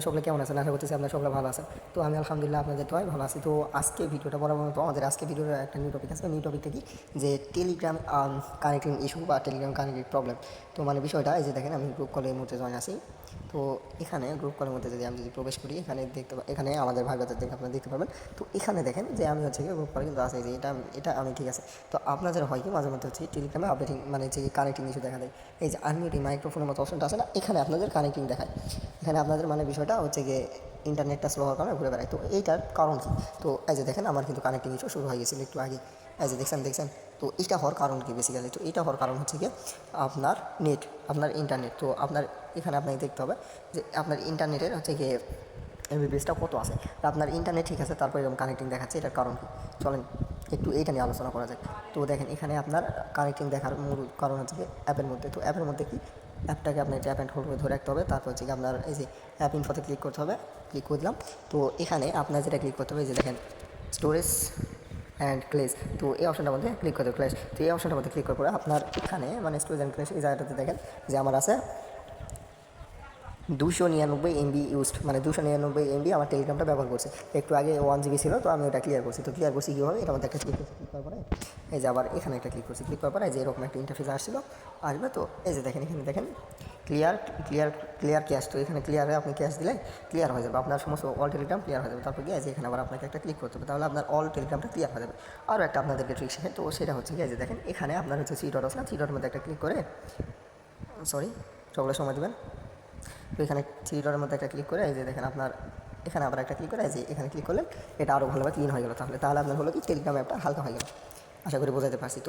সকলে কেমন আছেন? আশা করতেছি আপনারা সকলে ভালো আছেন। তো আমি আলহামদুলিল্লাহ আপনাদের দোয়ায় ভালো আছি। তো আজকে ভিডিওটা বরাবর মতো আমাদের আজকে ভিডিওর একটা নিউ টপিক আছে। নিউ টপিকটা কি, যে টেলিগ্রাম কানেক্টিং ইস্যু বা টেলিগ্রাম কানেক্টিং প্রবলেম। তো মানে বিষয়টা এই যে দেখেন, আমি গ্রুপ কলের মধ্যে জয়েন আছি। তো এখানে গ্রুপ কলের মধ্যে যদি আমি প্রবেশ করি, এখানে এখানে আমাদের ভাই ব্রাদার দেখে আপনারা দেখতে পারবেন। তো এখানে দেখেন যে আমি হচ্ছে কি গ্রুপ কলে কিন্তু আছে, যে এটা আমি ঠিক আছে। তো আপনাদের হয় কি মাঝে মধ্যে হচ্ছে টেলিগ্রামে আপডেটিং মানে যে কানেক্টিং ইস্যু দেখা দেয়, এই যে আনমিউটিং মাইক্রোফোনের মতো অপশনটা আছে না, এখানে আপনাদের কানেক্টিং দেখায়। এখানে আপনাদের মানে বিষয়টা হচ্ছে গিয়ে ইন্টারনেটটা স্লো হওয়ার কারণে ঘুরে বেড়ায়। তো এইটার কারণ কী? তো এই যে দেখেন, আমার কিন্তু কানেক্টিং ইস্যু শুরু হয়ে গেছিলো একটু আগে। এই যে দেখছেন। তো এটা হওয়ার কারণ কি বেসিক্যালি? তো এটা হওয়ার কারণ হচ্ছে গিয়ে আপনার নেট, আপনার ইন্টারনেট। তো আপনার এখানে আপনাকে দেখতে হবে যে আপনার ইন্টারনেটের হচ্ছে গিয়ে এমবিপিএসটা কত আছে। তো আপনার ইন্টারনেট ঠিক আছে, তারপরে এরকম কানেক্টিং দেখাচ্ছে, এটার কারণ কী? চলেন একটু এইটা নিয়ে আলোচনা করা যায়। তো দেখেন, এখানে আপনার কানেক্টিং দেখার মূল কারণ হচ্ছে কি অ্যাপের মধ্যে। তো অ্যাপের মধ্যে কি, অ্যাপটাকে আপনার ট্যাপ অ্যান্ড হোল্ড করে ধরে রাখতে হবে। তারপর হচ্ছে কি আপনার এই যে অ্যাপ ইনফোতে ক্লিক করতে হবে। ক্লিক করে দিলাম। তো এখানে আপনার যেটা ক্লিক করতে হবে, যে দেখেন স্টোরেজ অ্যান্ড ক্লেজ। তো এই অপশনটার মধ্যে ক্লিক করতে হবে, ক্লেজ। তো এই অপশনটার মধ্যে ক্লিক করার পরে আপনার এখানে মানে স্টোরেজ অ্যান্ড ক্লেজ এই জায়গাটাতে দেখেন যে আমার আছে 299 এমবি ইউজড, মানে 299 এমবি আমার টেলিগ্রামটা ব্যবহার করছে। একটু আগে 1 জিবি ছিল, তো আমি ওটা ক্লিয়ার করছি। তো ক্লিয়ার করছি কীভাবে, এটার মধ্যে একটা ক্লিক করছি, ক্লিক করার পরে এই যে আবার এখানে একটা ক্লিক করছি। ক্লিক করার পরে যে এরকম একটা ইন্টারফেস আসছিলো, আসবে। তো এই যে দেখেন, এখানে দেখেন ক্লিয়ার ক্লিয়ার ক্লিয়ার ক্যাশ। তো এখানে ক্লিয়ারে আপনি ক্যাশ দিলে ক্লিয়ার হয়ে যাবে, আপনার সমস্ত অল টেলিগ্রাম ক্লিয়ার হয়ে যাবে। তারপর গিয়ে যে এখানে আবার আপনাকে একটা ক্লিক করতে হবে, তাহলে আপনার অল টেলিগ্রামটা ক্লিয়ার হয়ে যাবে। আরও একটা আপনাদেরকে ট্রিক শেখে, তো সেটা হচ্ছে গিয়ে যে দেখেন, এখানে আপনার হচ্ছে থ্রি ডট আছে না, থ্রি ডটের মধ্যে একটা ক্লিক করে, সরি সকলে সময় দেবেন। তো এখানে থ্রি ডটের মধ্যে একটা ক্লিক করে এই যে দেখেন আপনার এখানে আবার একটা ক্লিক করে এই যে এখানে ক্লিক করলেন, এটা আরও ভালোভাবে ক্লিন হয়ে গেল। তাহলে আপনার হলো কি টেলিগ্রাম অ্যাপটা হালকা হয়ে গেল। আশা করি বোঝাতে পারছি। তো